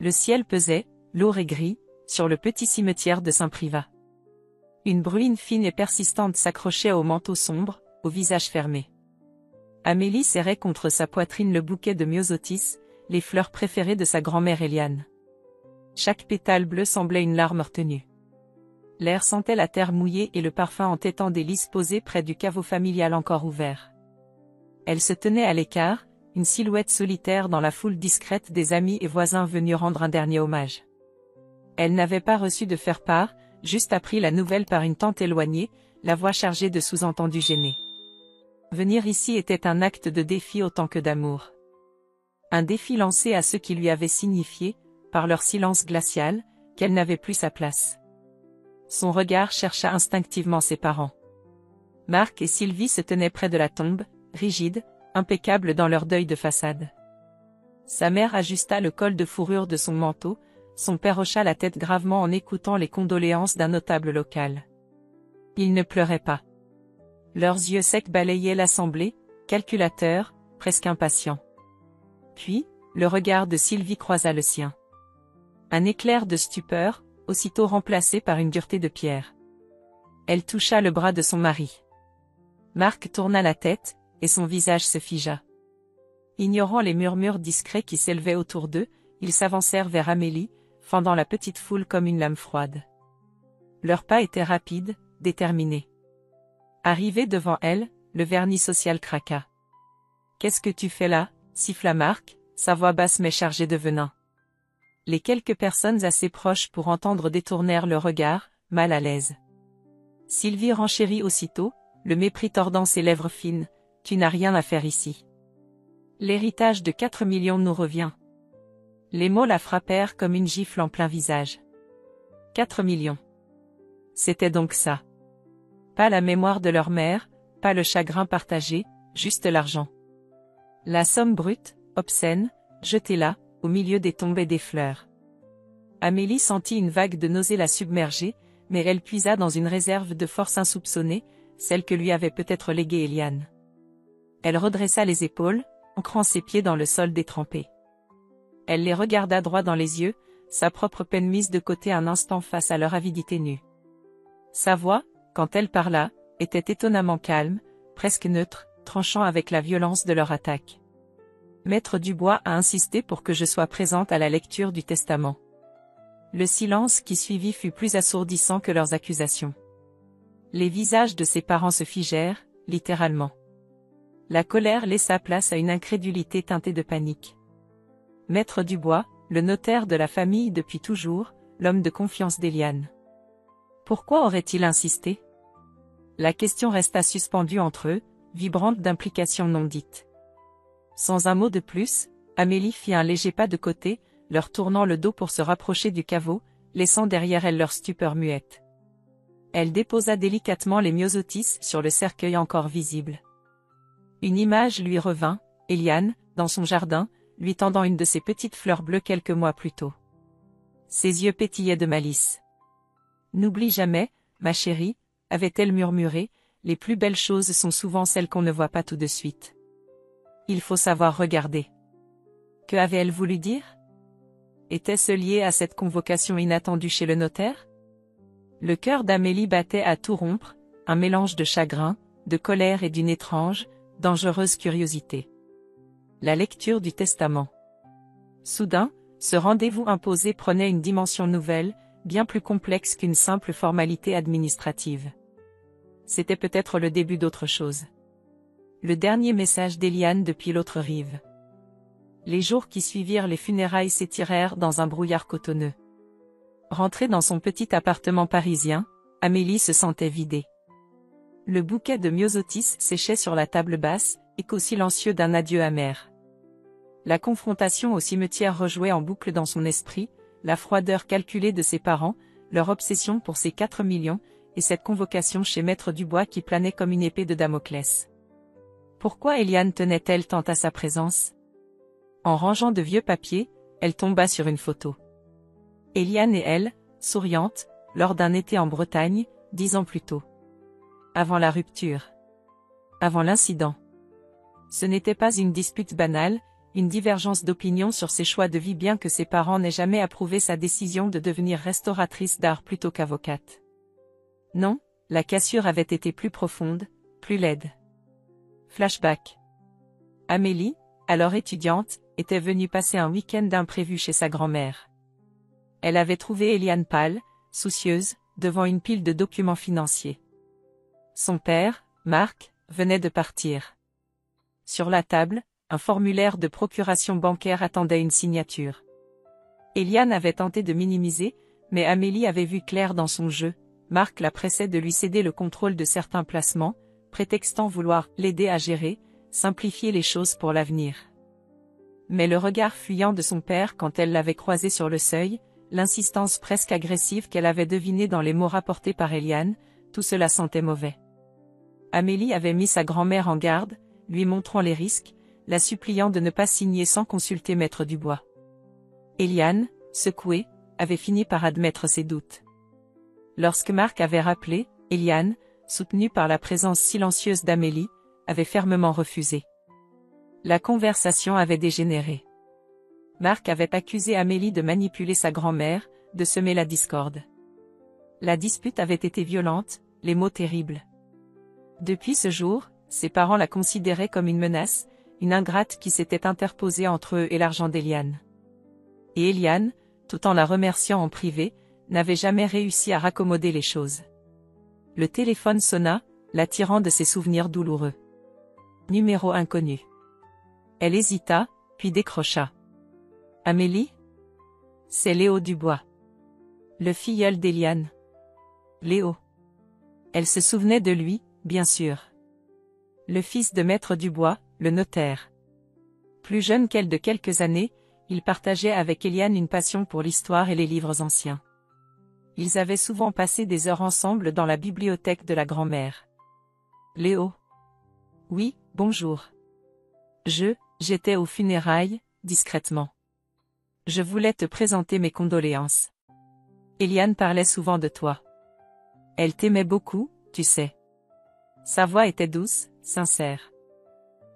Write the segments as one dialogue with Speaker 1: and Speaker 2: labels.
Speaker 1: Le ciel pesait, lourd et gris, sur le petit cimetière de Saint-Privat. Une bruine fine et persistante s'accrochait au manteau sombre, au visage fermé. Amélie serrait contre sa poitrine le bouquet de myosotis, les fleurs préférées de sa grand-mère Eliane. Chaque pétale bleu semblait une larme retenue. L'air sentait la terre mouillée et le parfum entêtant des lys posés près du caveau familial encore ouvert. Elle se tenait à l'écart, une silhouette solitaire dans la foule discrète des amis et voisins venus rendre un dernier hommage. Elle n'avait pas reçu de faire-part, juste appris la nouvelle par une tante éloignée, la voix chargée de sous-entendus gênés. Venir ici était un acte de défi autant que d'amour. Un défi lancé à ceux qui lui avaient signifié, par leur silence glacial, qu'elle n'avait plus sa place. Son regard chercha instinctivement ses parents. Marc et Sylvie se tenaient près de la tombe, rigides, impeccables dans leur deuil de façade. Sa mère ajusta le col de fourrure de son manteau, son père hocha la tête gravement en écoutant les condoléances d'un notable local. Ils ne pleuraient pas. Leurs yeux secs balayaient l'assemblée, calculateurs, presque impatients. Puis, le regard de Sylvie croisa le sien. Un éclair de stupeur, aussitôt remplacé par une dureté de pierre. Elle toucha le bras de son mari. Marc tourna la tête, et son visage se figea. Ignorant les murmures discrets qui s'élevaient autour d'eux, ils s'avancèrent vers Amélie, fendant la petite foule comme une lame froide. Leurs pas étaient rapides, déterminés. Arrivé devant elle, le vernis social craqua. « Qu'est-ce que tu fais là ?» siffla Marc, sa voix basse mais chargée de venin. Les quelques personnes assez proches pour entendre détournèrent le regard, mal à l'aise. Sylvie renchérit aussitôt, le mépris tordant ses lèvres fines. « Tu n'as rien à faire ici. L'héritage de 4 millions nous revient. » Les mots la frappèrent comme une gifle en plein visage. 4 millions. C'était donc ça. Pas la mémoire de leur mère, pas le chagrin partagé, juste l'argent. La somme brute, obscène, jetée là, au milieu des tombes et des fleurs. Amélie sentit une vague de nausée la submerger, mais elle puisa dans une réserve de force insoupçonnée, celle que lui avait peut-être léguée Eliane. Elle redressa les épaules, ancrant ses pieds dans le sol détrempé. Elle les regarda droit dans les yeux, sa propre peine mise de côté un instant face à leur avidité nue. Sa voix, quand elle parla, était étonnamment calme, presque neutre, tranchant avec la violence de leur attaque. Maître Dubois a insisté pour que je sois présente à la lecture du testament. Le silence qui suivit fut plus assourdissant que leurs accusations. Les visages de ses parents se figèrent, littéralement. La colère laissa place à une incrédulité teintée de panique. Maître Dubois, le notaire de la famille depuis toujours, l'homme de confiance d'Eliane. Pourquoi aurait-il insisté? La question resta suspendue entre eux, vibrante d'implications non dites. Sans un mot de plus, Amélie fit un léger pas de côté, leur tournant le dos pour se rapprocher du caveau, laissant derrière elle leur stupeur muette. Elle déposa délicatement les myosotis sur le cercueil encore visible. Une image lui revint, Eliane, dans son jardin, lui tendant une de ses petites fleurs bleues quelques mois plus tôt. Ses yeux pétillaient de malice. « N'oublie jamais, ma chérie, » avait-elle murmuré, « les plus belles choses sont souvent celles qu'on ne voit pas tout de suite. Il faut savoir regarder. » Que avait-elle voulu dire? Était-ce lié à cette convocation inattendue chez le notaire? Le cœur d'Amélie battait à tout rompre, un mélange de chagrin, de colère et d'une étrange, dangereuse curiosité. La lecture du testament. Soudain, ce rendez-vous imposé prenait une dimension nouvelle, bien plus complexe qu'une simple formalité administrative. C'était peut-être le début d'autre chose. Le dernier message d'Eliane depuis l'autre rive. Les jours qui suivirent les funérailles s'étirèrent dans un brouillard cotonneux. Rentrée dans son petit appartement parisien, Amélie se sentait vidée. Le bouquet de myosotis séchait sur la table basse, écho silencieux d'un adieu amer. La confrontation au cimetière rejouait en boucle dans son esprit, la froideur calculée de ses parents, leur obsession pour ces 4 millions, et cette convocation chez Maître Dubois qui planait comme une épée de Damoclès. Pourquoi Eliane tenait-elle tant à sa présence? En rangeant de vieux papiers, elle tomba sur une photo. Eliane et elle, souriantes, lors d'un été en Bretagne, 10 ans plus tôt. Avant la rupture. Avant l'incident. Ce n'était pas une dispute banale, une divergence d'opinion sur ses choix de vie bien que ses parents n'aient jamais approuvé sa décision de devenir restauratrice d'art plutôt qu'avocate. Non, la cassure avait été plus profonde, plus laide. Flashback. Amélie, alors étudiante, était venue passer un week-end imprévu chez sa grand-mère. Elle avait trouvé Eliane pâle, soucieuse, devant une pile de documents financiers. Son père, Marc, venait de partir. Sur la table, un formulaire de procuration bancaire attendait une signature. Eliane avait tenté de minimiser, mais Amélie avait vu clair dans son jeu. Marc la pressait de lui céder le contrôle de certains placements, prétextant vouloir l'aider à gérer, simplifier les choses pour l'avenir. Mais le regard fuyant de son père quand elle l'avait croisé sur le seuil, l'insistance presque agressive qu'elle avait devinée dans les mots rapportés par Eliane, tout cela sentait mauvais. Amélie avait mis sa grand-mère en garde, lui montrant les risques, la suppliant de ne pas signer sans consulter Maître Dubois. Eliane, secouée, avait fini par admettre ses doutes. Lorsque Marc avait rappelé, Eliane, soutenue par la présence silencieuse d'Amélie, avait fermement refusé. La conversation avait dégénéré. Marc avait accusé Amélie de manipuler sa grand-mère, de semer la discorde. La dispute avait été violente, les mots terribles. Depuis ce jour, ses parents la considéraient comme une menace, une ingrate qui s'était interposée entre eux et l'argent d'Eliane. Et Eliane, tout en la remerciant en privé, n'avait jamais réussi à raccommoder les choses. Le téléphone sonna, l'attirant de ses souvenirs douloureux. Numéro inconnu. Elle hésita, puis décrocha. Amélie ? C'est Léo Dubois. Le filleul d'Eliane. Léo. Elle se souvenait de lui, bien sûr. Le fils de Maître Dubois, le notaire. Plus jeune qu'elle de quelques années, il partageait avec Eliane une passion pour l'histoire et les livres anciens. Ils avaient souvent passé des heures ensemble dans la bibliothèque de la grand-mère. Léo. Oui, bonjour. J'étais aux funérailles, discrètement. Je voulais te présenter mes condoléances. Eliane parlait souvent de toi. Elle t'aimait beaucoup, tu sais. Sa voix était douce, sincère.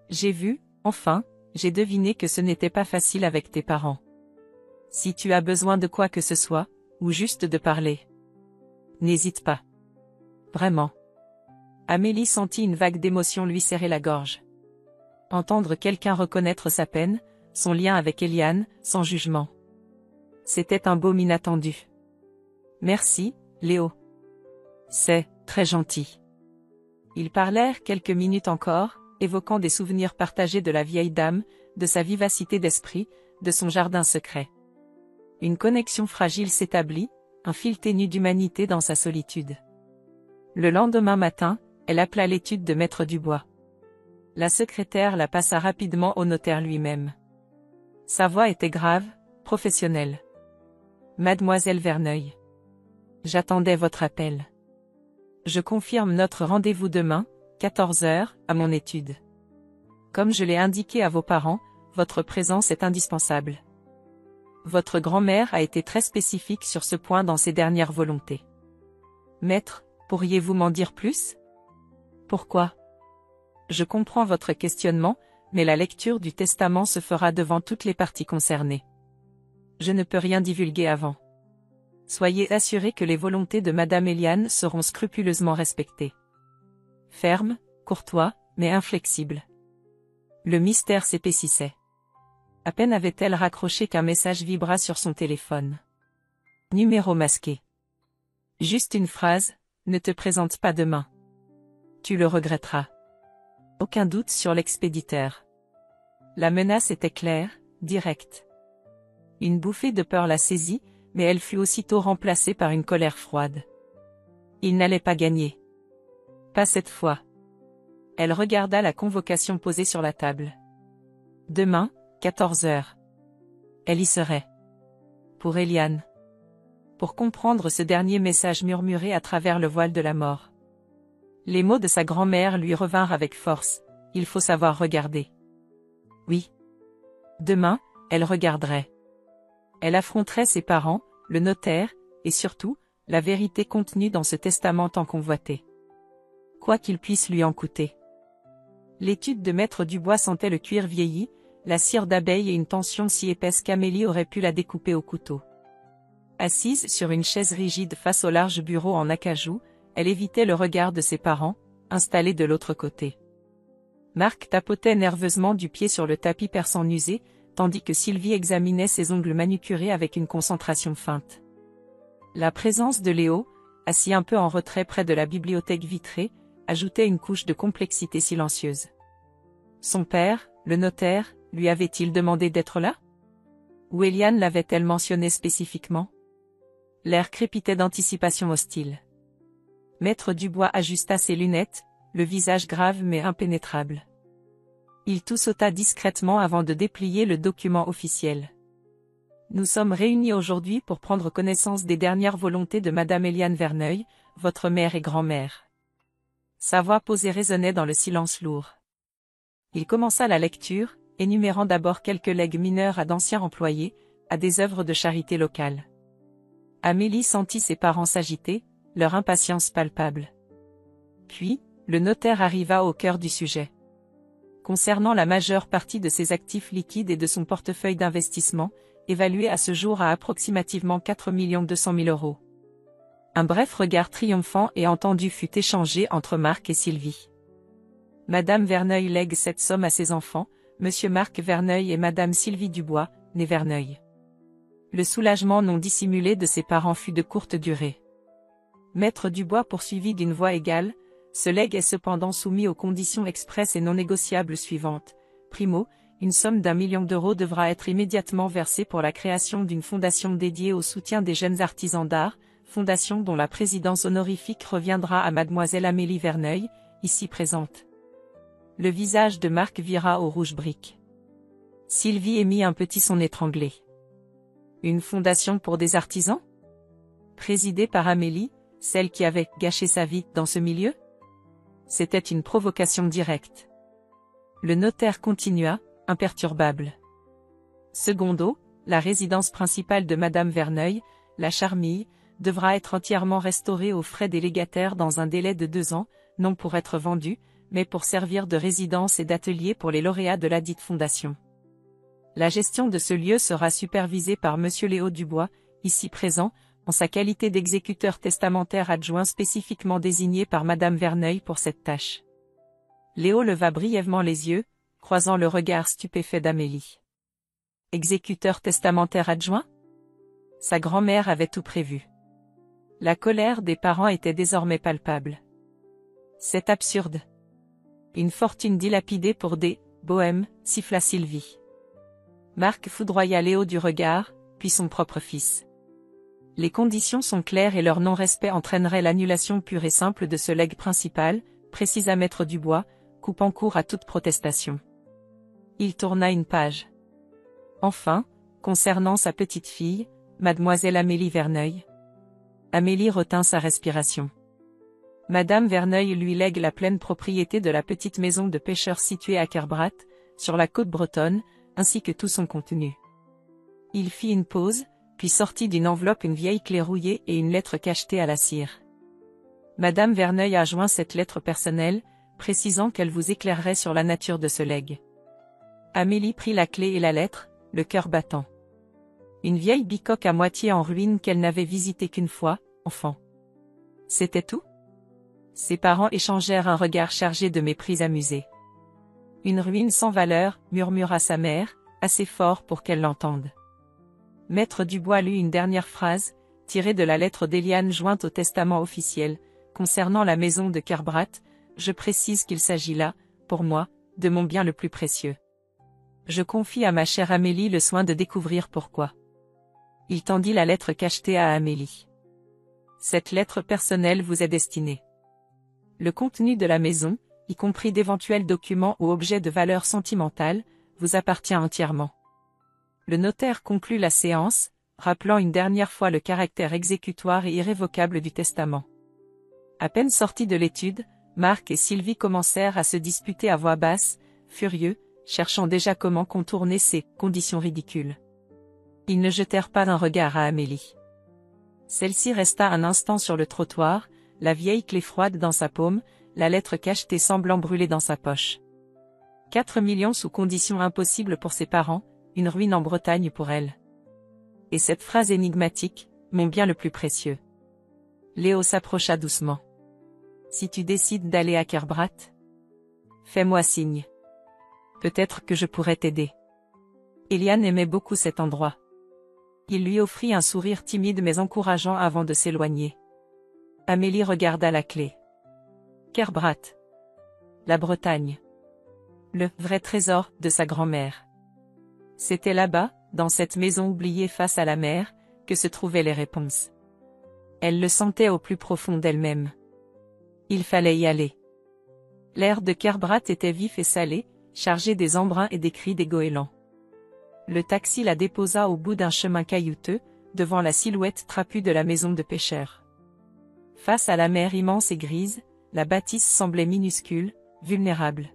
Speaker 1: J'ai deviné que ce n'était pas facile avec tes parents. Si tu as besoin de quoi que ce soit, ou juste de parler, n'hésite pas. Vraiment. Amélie sentit une vague d'émotion lui serrer la gorge. Entendre quelqu'un reconnaître sa peine, son lien avec Eliane, sans jugement. C'était un baume inattendu. Merci, Léo. C'est très gentil. Ils parlèrent quelques minutes encore, évoquant des souvenirs partagés de la vieille dame, de sa vivacité d'esprit, de son jardin secret. Une connexion fragile s'établit, un fil ténu d'humanité dans sa solitude. Le lendemain matin, elle appela l'étude de Maître Dubois. La secrétaire la passa rapidement au notaire lui-même. Sa voix était grave, professionnelle. Mademoiselle Verneuil. J'attendais votre appel. Je confirme notre rendez-vous demain, 14 h, à mon étude. Comme je l'ai indiqué à vos parents, votre présence est indispensable. Votre grand-mère a été très spécifique sur ce point dans ses dernières volontés. Maître, pourriez-vous m'en dire plus? Pourquoi? Je comprends votre questionnement, mais la lecture du testament se fera devant toutes les parties concernées. Je ne peux rien divulguer avant. Soyez assurés que les volontés de Madame Eliane seront scrupuleusement respectées. Ferme, courtois, mais inflexible. Le mystère s'épaississait. À peine avait-elle raccroché qu'un message vibra sur son téléphone. Numéro masqué. Juste une phrase, ne te présente pas demain. Tu le regretteras. Aucun doute sur l'expéditeur. La menace était claire, directe. Une bouffée de peur la saisit, mais elle fut aussitôt remplacée par une colère froide. Il n'allait pas gagner. Pas cette fois. Elle regarda la convocation posée sur la table. Demain, 14 h. Elle y serait. Pour Eliane. Pour comprendre ce dernier message murmuré à travers le voile de la mort. Les mots de sa grand-mère lui revinrent avec force, il faut savoir regarder. Oui. Demain, elle regarderait. Elle affronterait ses parents, le notaire, et surtout, la vérité contenue dans ce testament tant convoité. Quoi qu'il puisse lui en coûter. L'étude de Maître Dubois sentait le cuir vieilli, la cire d'abeille et une tension si épaisse qu'Amélie aurait pu la découper au couteau. Assise sur une chaise rigide face au large bureau en acajou, elle évitait le regard de ses parents, installés de l'autre côté. Marc tapotait nerveusement du pied sur le tapis persan usé, tandis que Sylvie examinait ses ongles manucurés avec une concentration feinte. La présence de Léo, assis un peu en retrait près de la bibliothèque vitrée, ajoutait une couche de complexité silencieuse. Son père, le notaire, lui avait-il demandé d'être là? Ou Eliane l'avait-elle mentionné spécifiquement? L'air crépitait d'anticipation hostile. Maître Dubois ajusta ses lunettes, le visage grave mais impénétrable. Il toussota discrètement avant de déplier le document officiel. Nous sommes réunis aujourd'hui pour prendre connaissance des dernières volontés de Madame Eliane Verneuil, votre mère et grand-mère. Sa voix posée résonnait dans le silence lourd. Il commença la lecture, énumérant d'abord quelques legs mineurs à d'anciens employés, à des œuvres de charité locale. Amélie sentit ses parents s'agiter, leur impatience palpable. Puis, le notaire arriva au cœur du sujet. Concernant la majeure partie de ses actifs liquides et de son portefeuille d'investissement, évalué à ce jour à approximativement 4 200 000 €. Un bref regard triomphant et entendu fut échangé entre Marc et Sylvie. Madame Verneuil lègue cette somme à ses enfants, Monsieur Marc Verneuil et Madame Sylvie Dubois, née Verneuil. Le soulagement non dissimulé de ses parents fut de courte durée. Maître Dubois poursuivit d'une voix égale, ce legs est cependant soumis aux conditions expresses et non négociables suivantes. Primo, une somme d'1 million d'euros devra être immédiatement versée pour la création d'une fondation dédiée au soutien des jeunes artisans d'art, fondation dont la présidence honorifique reviendra à Mademoiselle Amélie Verneuil, ici présente. Le visage de Marc vira au rouge brique. Sylvie émit un petit son étranglé. Une fondation pour des artisans? Présidée par Amélie, celle qui avait gâché sa vie dans ce milieu? C'était une provocation directe. Le notaire continua, imperturbable. Secondo, la résidence principale de Madame Verneuil, la Charmille, devra être entièrement restaurée aux frais des légataires dans un délai de 2 ans, non pour être vendue, mais pour servir de résidence et d'atelier pour les lauréats de ladite fondation. La gestion de ce lieu sera supervisée par Monsieur Léo Dubois, ici présent, en sa qualité d'exécuteur testamentaire adjoint spécifiquement désigné par Madame Verneuil pour cette tâche. Léo leva brièvement les yeux, croisant le regard stupéfait d'Amélie. Exécuteur testamentaire adjoint? Sa grand-mère avait tout prévu. La colère des parents était désormais palpable. C'est absurde. Une fortune dilapidée pour des bohèmes, siffla Sylvie. Marc foudroya Léo du regard, puis son propre fils. Les conditions sont claires et leur non-respect entraînerait l'annulation pure et simple de ce legs principal, précisa Maître Dubois, coupant court à toute protestation. Il tourna une page. Enfin, concernant sa petite-fille, Mademoiselle Amélie Verneuil. Amélie retint sa respiration. Madame Verneuil lui lègue la pleine propriété de la petite maison de pêcheurs située à Kerbrat, sur la côte bretonne, ainsi que tout son contenu. Il fit une pause, puis sortit d'une enveloppe une vieille clé rouillée et une lettre cachetée à la cire. Madame Verneuil a joint cette lettre personnelle, précisant qu'elle vous éclairerait sur la nature de ce legs. Amélie prit la clé et la lettre, le cœur battant. Une vieille bicoque à moitié en ruine qu'elle n'avait visitée qu'une fois, enfant. C'était tout? Ses parents échangèrent un regard chargé de mépris amusé. Une ruine sans valeur, murmura sa mère, assez fort pour qu'elle l'entende. Maître Dubois lut une dernière phrase, tirée de la lettre d'Eliane jointe au testament officiel, concernant la maison de Kerbrat, je précise qu'il s'agit là, pour moi, de mon bien le plus précieux. Je confie à ma chère Amélie le soin de découvrir pourquoi. Il tendit la lettre cachetée à Amélie. Cette lettre personnelle vous est destinée. Le contenu de la maison, y compris d'éventuels documents ou objets de valeur sentimentale, vous appartient entièrement. Le notaire conclut la séance, rappelant une dernière fois le caractère exécutoire et irrévocable du testament. À peine sortis de l'étude, Marc et Sylvie commencèrent à se disputer à voix basse, furieux, cherchant déjà comment contourner ces conditions ridicules. Ils ne jetèrent pas un regard à Amélie. Celle-ci resta un instant sur le trottoir, la vieille clé froide dans sa paume, la lettre cachetée semblant brûler dans sa poche. 4 millions sous conditions impossibles pour ses parents, une ruine en Bretagne pour elle. Et cette phrase énigmatique, mon bien le plus précieux. Léo s'approcha doucement. Si tu décides d'aller à Kerbrate, fais-moi signe. Peut-être que je pourrais t'aider. Eliane aimait beaucoup cet endroit. Il lui offrit un sourire timide mais encourageant avant de s'éloigner. Amélie regarda la clé. Kerbrate. La Bretagne. Le vrai trésor de sa grand-mère. C'était là-bas, dans cette maison oubliée face à la mer, que se trouvaient les réponses. Elle le sentait au plus profond d'elle-même. Il fallait y aller. L'air de Kerbrate était vif et salé, chargé des embruns et des cris des goélands. Le taxi la déposa au bout d'un chemin caillouteux, devant la silhouette trapue de la maison de pêcheur. Face à la mer immense et grise, la bâtisse semblait minuscule, vulnérable.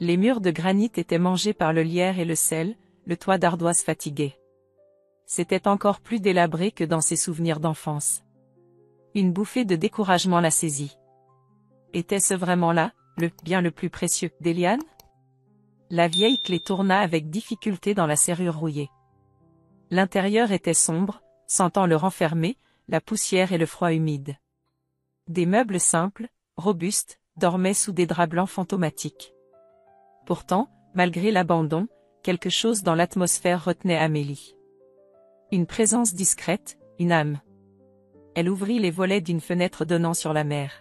Speaker 1: Les murs de granit étaient mangés par le lierre et le sel, le toit d'ardoise fatigué. C'était encore plus délabré que dans ses souvenirs d'enfance. Une bouffée de découragement la saisit. Était-ce vraiment là, le bien le plus précieux d'Eliane? La vieille clé tourna avec difficulté dans la serrure rouillée. L'intérieur était sombre, sentant le renfermer, la poussière et le froid humide. Des meubles simples, robustes, dormaient sous des draps blancs fantomatiques. Pourtant, malgré l'abandon, quelque chose dans l'atmosphère retenait Amélie. Une présence discrète, une âme. Elle ouvrit les volets d'une fenêtre donnant sur la mer.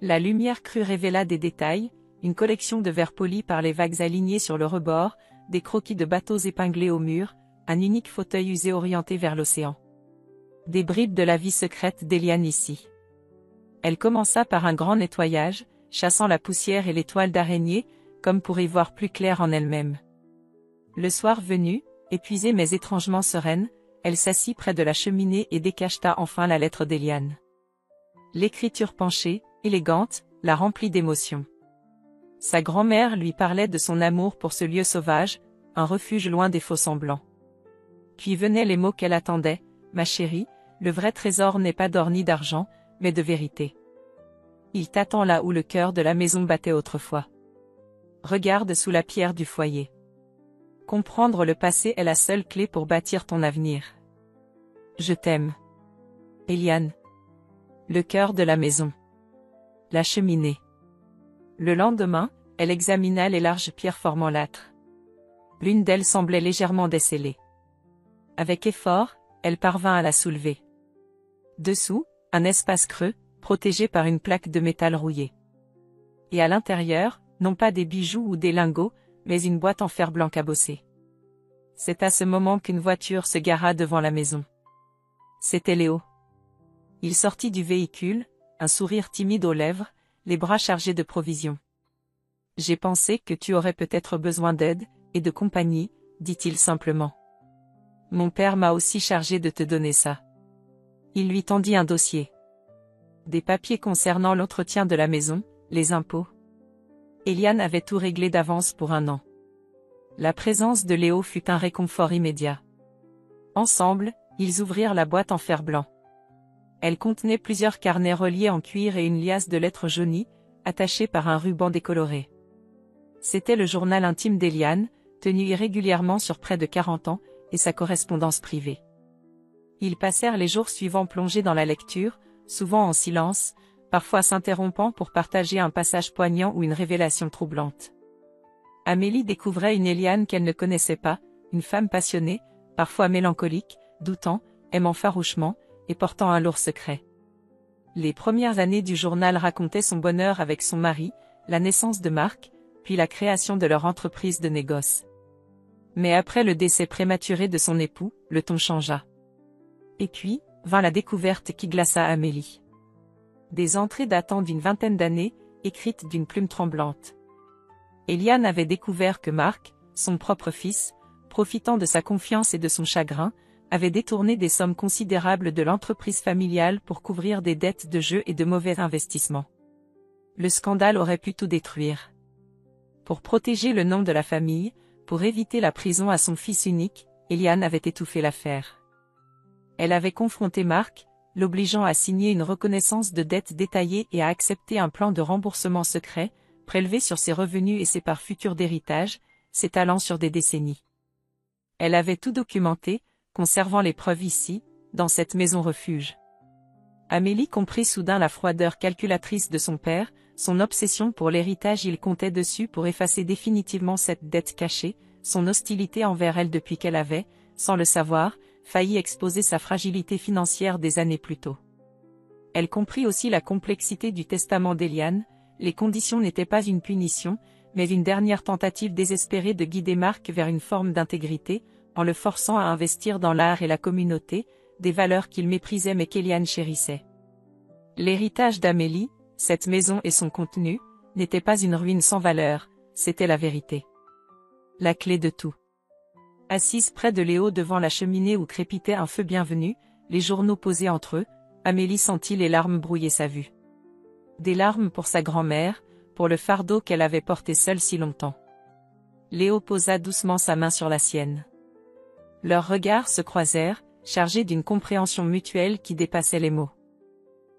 Speaker 1: La lumière crue révéla des détails, une collection de verres polis par les vagues alignées sur le rebord, des croquis de bateaux épinglés au mur, un unique fauteuil usé orienté vers l'océan. Des bribes de la vie secrète d'Eliane ici. Elle commença par un grand nettoyage, chassant la poussière et les toiles d'araignée, comme pour y voir plus clair en elle-même. Le soir venu, épuisée mais étrangement sereine, elle s'assit près de la cheminée et décacheta enfin la lettre d'Eliane. L'écriture penchée, élégante, la remplit d'émotion. Sa grand-mère lui parlait de son amour pour ce lieu sauvage, un refuge loin des faux-semblants. Puis venaient les mots qu'elle attendait, « Ma chérie, le vrai trésor n'est pas d'or ni d'argent, mais de vérité. Il t'attend là où le cœur de la maison battait autrefois. Regarde sous la pierre du foyer. Comprendre le passé est la seule clé pour bâtir ton avenir. Je t'aime. Eliane. » Le cœur de la maison. La cheminée. Le lendemain, elle examina les larges pierres formant l'âtre. L'une d'elles semblait légèrement descellée. Avec effort, elle parvint à la soulever. Dessous, un espace creux, protégé par une plaque de métal rouillé. Et à l'intérieur, non pas des bijoux ou des lingots, mais une boîte en fer blanc cabossée. C'est à ce moment qu'une voiture se gara devant la maison. C'était Léo. Il sortit du véhicule, un sourire timide aux lèvres, les bras chargés de provisions. « J'ai pensé que tu aurais peut-être besoin d'aide, et de compagnie, » dit-il simplement. « Mon père m'a aussi chargé de te donner ça. » Il lui tendit un dossier. Des papiers concernant l'entretien de la maison, les impôts. Eliane avait tout réglé d'avance pour 1 an. La présence de Léo fut un réconfort immédiat. Ensemble, ils ouvrirent la boîte en fer blanc. Elle contenait plusieurs carnets reliés en cuir et une liasse de lettres jaunies, attachées par un ruban décoloré. C'était le journal intime d'Eliane, tenu irrégulièrement sur près de 40 ans, et sa correspondance privée. Ils passèrent les jours suivants plongés dans la lecture, souvent en silence, parfois s'interrompant pour partager un passage poignant ou une révélation troublante. Amélie découvrait une Eliane qu'elle ne connaissait pas, une femme passionnée, parfois mélancolique, doutant, aimant farouchement, et portant un lourd secret. Les premières années du journal racontaient son bonheur avec son mari, la naissance de Marc, puis la création de leur entreprise de négoce. Mais après le décès prématuré de son époux, le ton changea. Et puis, vint la découverte qui glaça Amélie. Des entrées datant d'une 20aine d'années, écrites d'une plume tremblante. Eliane avait découvert que Marc, son propre fils, profitant de sa confiance et de son chagrin, avait détourné des sommes considérables de l'entreprise familiale pour couvrir des dettes de jeu et de mauvais investissements. Le scandale aurait pu tout détruire. Pour protéger le nom de la famille, pour éviter la prison à son fils unique, Eliane avait étouffé l'affaire. Elle avait confronté Marc, l'obligeant à signer une reconnaissance de dette détaillée et à accepter un plan de remboursement secret, prélevés sur ses revenus et ses parts futures d'héritage, s'étalant sur des décennies. Elle avait tout documenté, conservant les preuves ici, dans cette maison refuge. Amélie comprit soudain la froideur calculatrice de son père, son obsession pour l'héritage. Il comptait dessus pour effacer définitivement cette dette cachée, son hostilité envers elle depuis qu'elle avait, sans le savoir, failli exposer sa fragilité financière des années plus tôt. Elle comprit aussi la complexité du testament d'Eliane. Les conditions n'étaient pas une punition, mais une dernière tentative désespérée de guider Marc vers une forme d'intégrité, en le forçant à investir dans l'art et la communauté, des valeurs qu'il méprisait mais qu'Eliane chérissait. L'héritage d'Amélie, cette maison et son contenu, n'était pas une ruine sans valeur, c'était la vérité. La clé de tout. Assise près de Léo devant la cheminée où crépitait un feu bienvenu, les journaux posés entre eux, Amélie sentit les larmes brouiller sa vue. Des larmes pour sa grand-mère, pour le fardeau qu'elle avait porté seule si longtemps. Léo posa doucement sa main sur la sienne. Leurs regards se croisèrent, chargés d'une compréhension mutuelle qui dépassait les mots.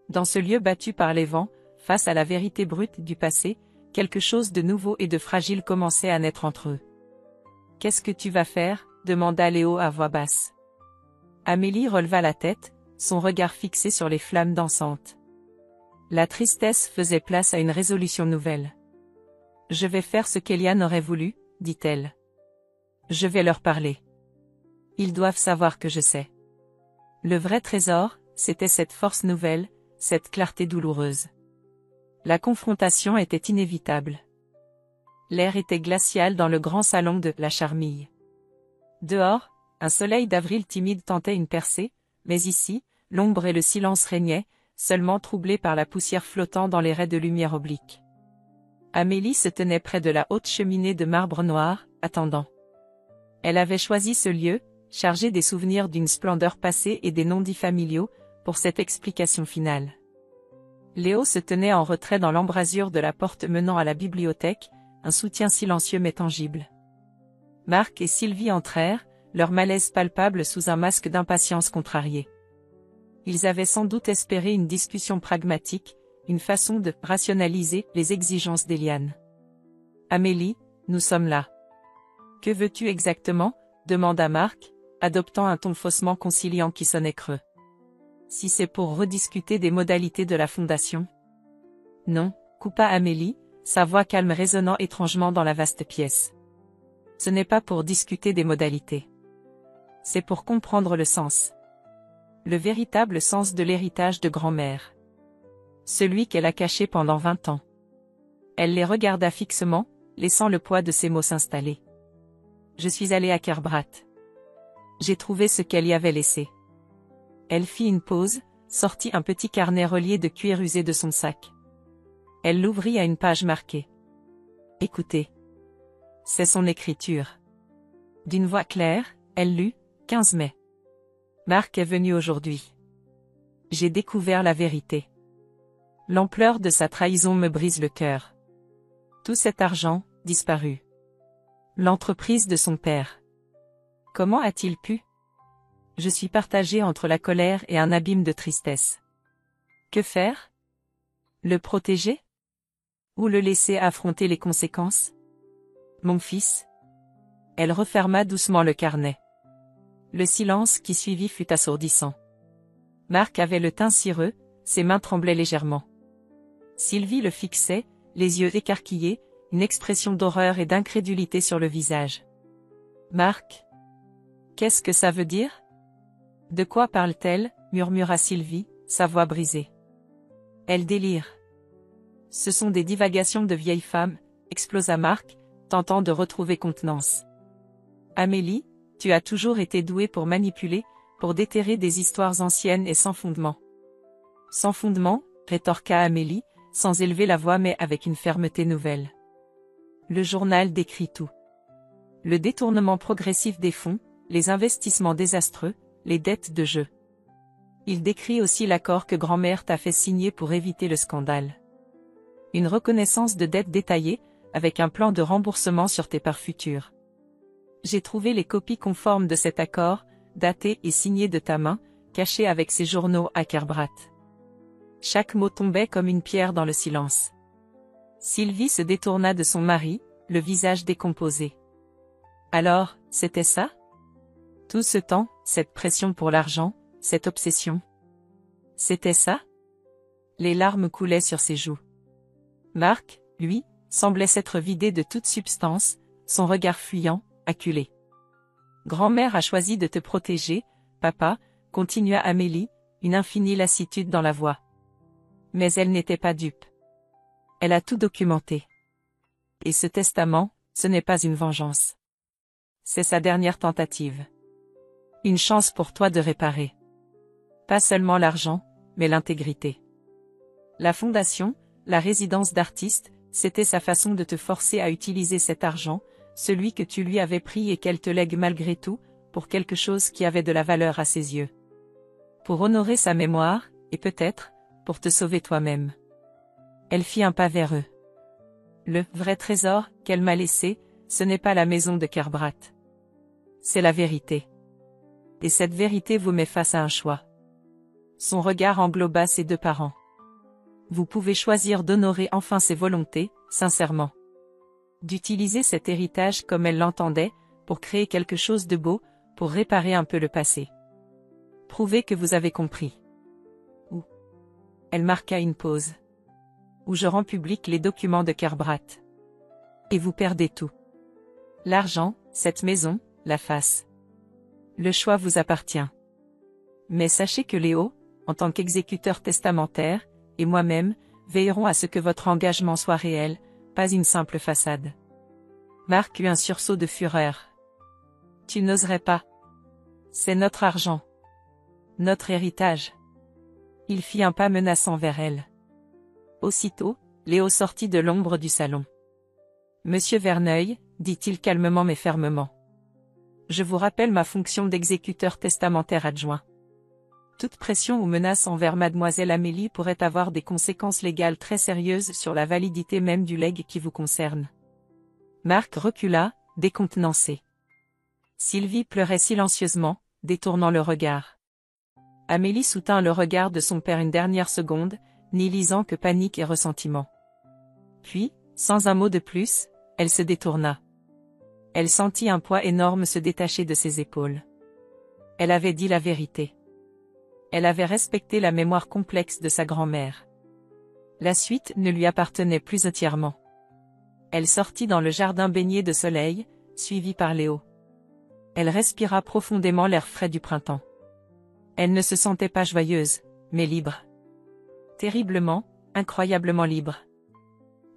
Speaker 1: Dans ce lieu battu par les vents, face à la vérité brute du passé, quelque chose de nouveau et de fragile commençait à naître entre eux. « Qu'est-ce que tu vas faire ?» demanda Léo à voix basse. Amélie releva la tête, son regard fixé sur les flammes dansantes. La tristesse faisait place à une résolution nouvelle. « Je vais faire ce qu'Eliane aurait voulu, » dit-elle. « Je vais leur parler. Ils doivent savoir que je sais. » Le vrai trésor, c'était cette force nouvelle, cette clarté douloureuse. La confrontation était inévitable. L'air était glacial dans le grand salon de la Charmille. Dehors, un soleil d'avril timide tentait une percée, mais ici, l'ombre et le silence régnaient, seulement troublés par la poussière flottant dans les raies de lumière oblique. Amélie se tenait près de la haute cheminée de marbre noir, attendant. Elle avait choisi ce lieu, chargé des souvenirs d'une splendeur passée et des non-dits familiaux, pour cette explication finale. Léo se tenait en retrait dans l'embrasure de la porte menant à la bibliothèque, un soutien silencieux mais tangible. Marc et Sylvie entrèrent, leur malaise palpable sous un masque d'impatience contrariée. Ils avaient sans doute espéré une discussion pragmatique, une façon de rationaliser les exigences d'Eliane. « Amélie, nous sommes là. »« Que veux-tu exactement ?» demanda Marc, adoptant un ton faussement conciliant qui sonnait creux. « Si c'est pour rediscuter des modalités de la fondation ?» ?»« Non, » coupa Amélie, sa voix calme résonnant étrangement dans la vaste pièce. « Ce n'est pas pour discuter des modalités. C'est pour comprendre le sens. Le véritable sens de l'héritage de grand-mère. Celui qu'elle a caché pendant 20 ans. » Elle les regarda fixement, laissant le poids de ses mots s'installer. « Je suis allée à Kerbrat. J'ai trouvé ce qu'elle y avait laissé. » Elle fit une pause, sortit un petit carnet relié de cuir usé de son sac. Elle l'ouvrit à une page marquée. « Écoutez. » C'est son écriture. D'une voix claire, elle lut, 15 mai. Marc est venu aujourd'hui. J'ai découvert la vérité. L'ampleur de sa trahison me brise le cœur. Tout cet argent, disparu. L'entreprise de son père. Comment a-t-il pu? Je suis partagée entre la colère et un abîme de tristesse. Que faire? Le protéger? Ou le laisser affronter les conséquences? Mon fils? Elle referma doucement le carnet. Le silence qui suivit fut assourdissant. Marc avait le teint cireux, ses mains tremblaient légèrement. Sylvie le fixait, les yeux écarquillés, une expression d'horreur et d'incrédulité sur le visage. Marc? Qu'est-ce que ça veut dire? De quoi parle-t-elle? Murmura Sylvie, sa voix brisée. Elle délire. Ce sont des divagations de vieille femme, explosa Marc, tentant de retrouver contenance. Amélie, tu as toujours été douée pour manipuler, pour déterrer des histoires anciennes et sans fondement. Sans fondement, rétorqua Amélie, sans élever la voix mais avec une fermeté nouvelle. Le journal décrit tout. Le détournement progressif des fonds, les investissements désastreux, les dettes de jeu. Il décrit aussi l'accord que grand-mère t'a fait signer pour éviter le scandale. Une reconnaissance de dettes détaillée, avec un plan de remboursement sur tes parts futures. J'ai trouvé les copies conformes de cet accord, daté et signé de ta main, caché avec ces journaux à Kerbrat. Chaque mot tombait comme une pierre dans le silence. Sylvie se détourna de son mari, le visage décomposé. Alors, c'était ça? Tout ce temps, cette pression pour l'argent, cette obsession. C'était ça? Les larmes coulaient sur ses joues. Marc, lui, semblait s'être vidé de toute substance, son regard fuyant, acculé. Grand-mère a choisi de te protéger, papa, continua Amélie, une infinie lassitude dans la voix. Mais elle n'était pas dupe. Elle a tout documenté. Et ce testament, ce n'est pas une vengeance. C'est sa dernière tentative. Une chance pour toi de réparer. Pas seulement l'argent, mais l'intégrité. La fondation, la résidence d'artiste, c'était sa façon de te forcer à utiliser cet argent, celui que tu lui avais pris et qu'elle te lègue malgré tout, pour quelque chose qui avait de la valeur à ses yeux. Pour honorer sa mémoire, et peut-être, pour te sauver toi-même. Elle fit un pas vers eux. Le vrai trésor qu'elle m'a laissé, ce n'est pas la maison de Kerbrat. C'est la vérité. Et cette vérité vous met face à un choix. Son regard engloba ses deux parents. Vous pouvez choisir d'honorer enfin ses volontés, sincèrement. D'utiliser cet héritage comme elle l'entendait, pour créer quelque chose de beau, pour réparer un peu le passé. Prouvez que vous avez compris. Ou. Elle marqua une pause. Ou je rends public les documents de Kerbrat. Et vous perdez tout. L'argent, cette maison, la face. Le choix vous appartient. Mais sachez que Léo, en tant qu'exécuteur testamentaire, et moi-même, veillerons à ce que votre engagement soit réel, pas une simple façade. Marc eut un sursaut de fureur. Tu n'oserais pas. C'est notre argent. Notre héritage. Il fit un pas menaçant vers elle. Aussitôt, Léo sortit de l'ombre du salon. Monsieur Verneuil, dit-il calmement mais fermement. Je vous rappelle ma fonction d'exécuteur testamentaire adjoint. Toute pression ou menace envers mademoiselle Amélie pourrait avoir des conséquences légales très sérieuses sur la validité même du legs qui vous concerne. Marc recula, décontenancé. Sylvie pleurait silencieusement, détournant le regard. Amélie soutint le regard de son père une dernière seconde, n'y lisant que panique et ressentiment. Puis, sans un mot de plus, elle se détourna. Elle sentit un poids énorme se détacher de ses épaules. Elle avait dit la vérité. Elle avait respecté la mémoire complexe de sa grand-mère. La suite ne lui appartenait plus entièrement. Elle sortit dans le jardin baigné de soleil, suivie par Léo. Elle respira profondément l'air frais du printemps. Elle ne se sentait pas joyeuse, mais libre. Terriblement, incroyablement libre.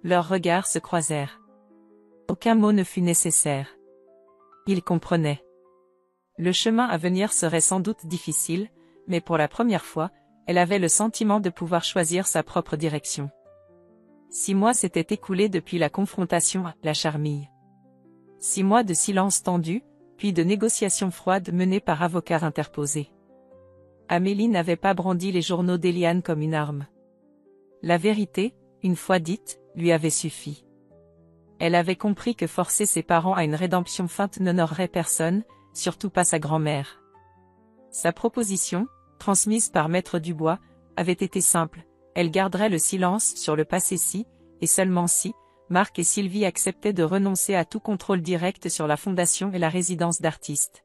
Speaker 1: Leurs regards se croisèrent. Aucun mot ne fut nécessaire. Ils comprenaient. Le chemin à venir serait sans doute difficile, mais pour la première fois, elle avait le sentiment de pouvoir choisir sa propre direction. 6 mois s'étaient écoulés depuis la confrontation à la Charmille. 6 mois de silence tendu, puis de négociations froides menées par avocats interposés. Amélie n'avait pas brandi les journaux d'Éliane comme une arme. La vérité, une fois dite, lui avait suffi. Elle avait compris que forcer ses parents à une rédemption feinte n'honorerait personne, surtout pas sa grand-mère. Sa proposition, transmise par Maître Dubois, avait été simple, elle garderait le silence sur le passé si, et seulement si, Marc et Sylvie acceptaient de renoncer à tout contrôle direct sur la fondation et la résidence d'artistes.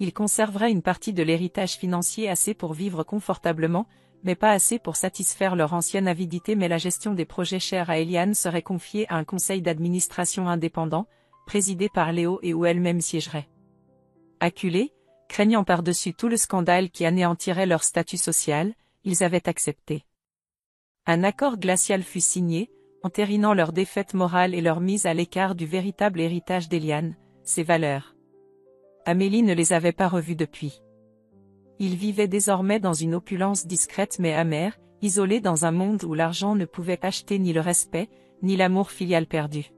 Speaker 1: Ils conserveraient une partie de l'héritage financier assez pour vivre confortablement, mais pas assez pour satisfaire leur ancienne avidité, mais la gestion des projets chers à Eliane serait confiée à un conseil d'administration indépendant, présidé par Léo et où elle-même siégerait. Acculés, craignant par-dessus tout le scandale qui anéantirait leur statut social, ils avaient accepté. Un accord glacial fut signé, entérinant leur défaite morale et leur mise à l'écart du véritable héritage d'Eliane, ses valeurs. Amélie ne les avait pas revus depuis. Ils vivaient désormais dans une opulence discrète mais amère, isolés dans un monde où l'argent ne pouvait acheter ni le respect, ni l'amour filial perdu.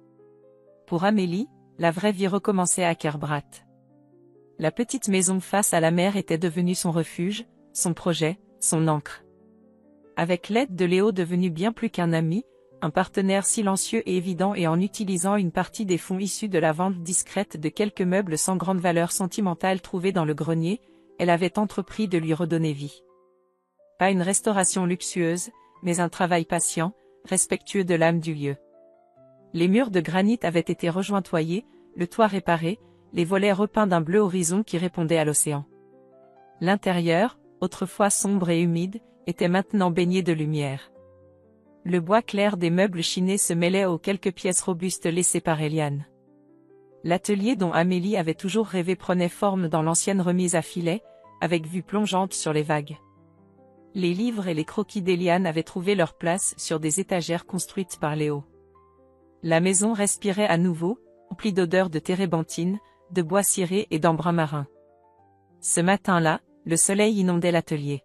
Speaker 1: Pour Amélie, la vraie vie recommençait à Kerbrat. La petite maison face à la mer était devenue son refuge, son projet, son ancre. Avec l'aide de Léo devenu bien plus qu'un ami, un partenaire silencieux et évident et en utilisant une partie des fonds issus de la vente discrète de quelques meubles sans grande valeur sentimentale trouvés dans le grenier, elle avait entrepris de lui redonner vie. Pas une restauration luxueuse, mais un travail patient, respectueux de l'âme du lieu. Les murs de granit avaient été rejointoyés, le toit réparé, les volets repeints d'un bleu horizon qui répondait à l'océan. L'intérieur, autrefois sombre et humide, était maintenant baigné de lumière. Le bois clair des meubles chinés se mêlait aux quelques pièces robustes laissées par Eliane. L'atelier dont Amélie avait toujours rêvé prenait forme dans l'ancienne remise à filets, avec vue plongeante sur les vagues. Les livres et les croquis d'Eliane avaient trouvé leur place sur des étagères construites par Léo. La maison respirait à nouveau, emplie d'odeurs de térébenthine, de bois ciré et d'embrun marin. Ce matin-là, le soleil inondait l'atelier.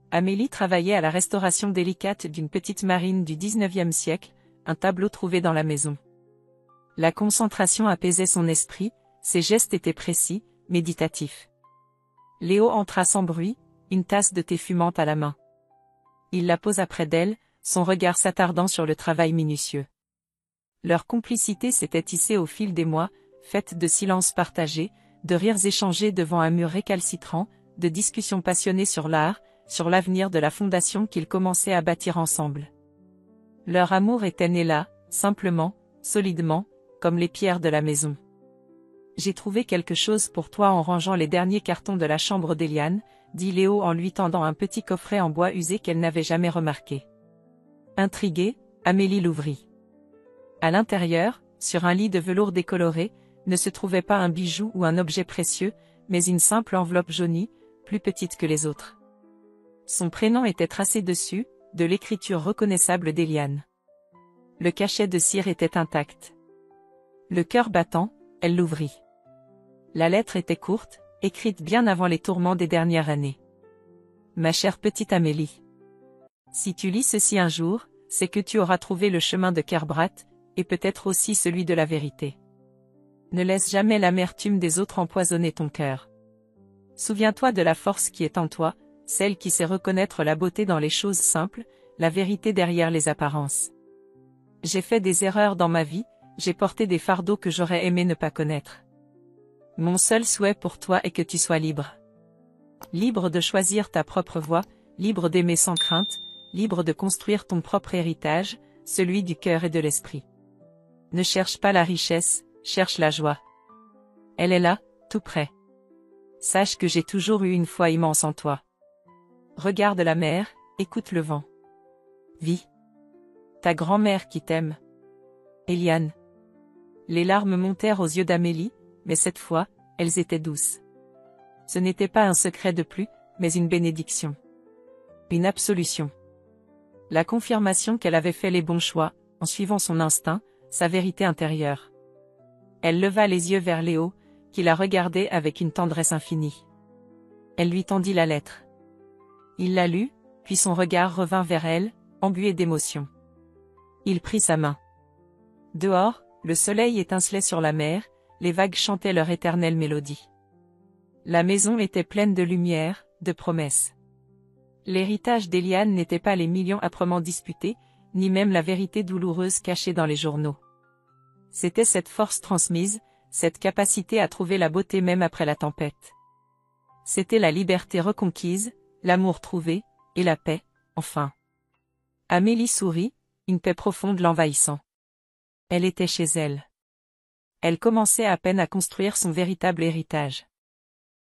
Speaker 1: Amélie travaillait à la restauration délicate d'une petite marine du XIXe siècle, un tableau trouvé dans la maison. La concentration apaisait son esprit, ses gestes étaient précis, méditatifs. Léo entra sans bruit, une tasse de thé fumante à la main. Il la posa près d'elle, son regard s'attardant sur le travail minutieux. Leur complicité s'était tissée au fil des mois, faite de silences partagés, de rires échangés devant un mur récalcitrant, de discussions passionnées sur l'art, sur l'avenir de la fondation qu'ils commençaient à bâtir ensemble. Leur amour était né là, simplement, solidement, comme les pierres de la maison. J'ai trouvé quelque chose pour toi en rangeant les derniers cartons de la chambre d'Eliane, dit Léo en lui tendant un petit coffret en bois usé qu'elle n'avait jamais remarqué. Intriguée, Amélie l'ouvrit. À l'intérieur, sur un lit de velours décoloré, ne se trouvait pas un bijou ou un objet précieux, mais une simple enveloppe jaunie, plus petite que les autres. Son prénom était tracé dessus, de l'écriture reconnaissable d'Eliane. Le cachet de cire était intact. Le cœur battant, elle l'ouvrit. La lettre était courte, écrite bien avant les tourments des dernières années. Ma chère petite Amélie. Si tu lis ceci un jour, c'est que tu auras trouvé le chemin de Kerbrat, et peut-être aussi celui de la vérité. Ne laisse jamais l'amertume des autres empoisonner ton cœur. Souviens-toi de la force qui est en toi, celle qui sait reconnaître la beauté dans les choses simples, la vérité derrière les apparences. J'ai fait des erreurs dans ma vie, j'ai porté des fardeaux que j'aurais aimé ne pas connaître. Mon seul souhait pour toi est que tu sois libre. Libre de choisir ta propre voie, libre d'aimer sans crainte, libre de construire ton propre héritage, celui du cœur et de l'esprit. Ne cherche pas la richesse, cherche la joie. Elle est là, tout près. Sache que j'ai toujours eu une foi immense en toi. Regarde la mer, écoute le vent. Vis. Ta grand-mère qui t'aime. Eliane. Les larmes montèrent aux yeux d'Amélie, mais cette fois, elles étaient douces. Ce n'était pas un secret de plus, mais une bénédiction. Une absolution. La confirmation qu'elle avait fait les bons choix, en suivant son instinct, sa vérité intérieure. Elle leva les yeux vers Léo, qui la regardait avec une tendresse infinie. Elle lui tendit la lettre. Il la lut, puis son regard revint vers elle, embué d'émotion. Il prit sa main. Dehors, le soleil étincelait sur la mer, les vagues chantaient leur éternelle mélodie. La maison était pleine de lumière, de promesses. L'héritage d'Eliane n'était pas les millions âprement disputés, ni même la vérité douloureuse cachée dans les journaux. C'était cette force transmise, cette capacité à trouver la beauté même après la tempête. C'était la liberté reconquise, l'amour trouvé, et la paix, enfin. Amélie sourit, une paix profonde l'envahissant. Elle était chez elle. Elle commençait à peine à construire son véritable héritage.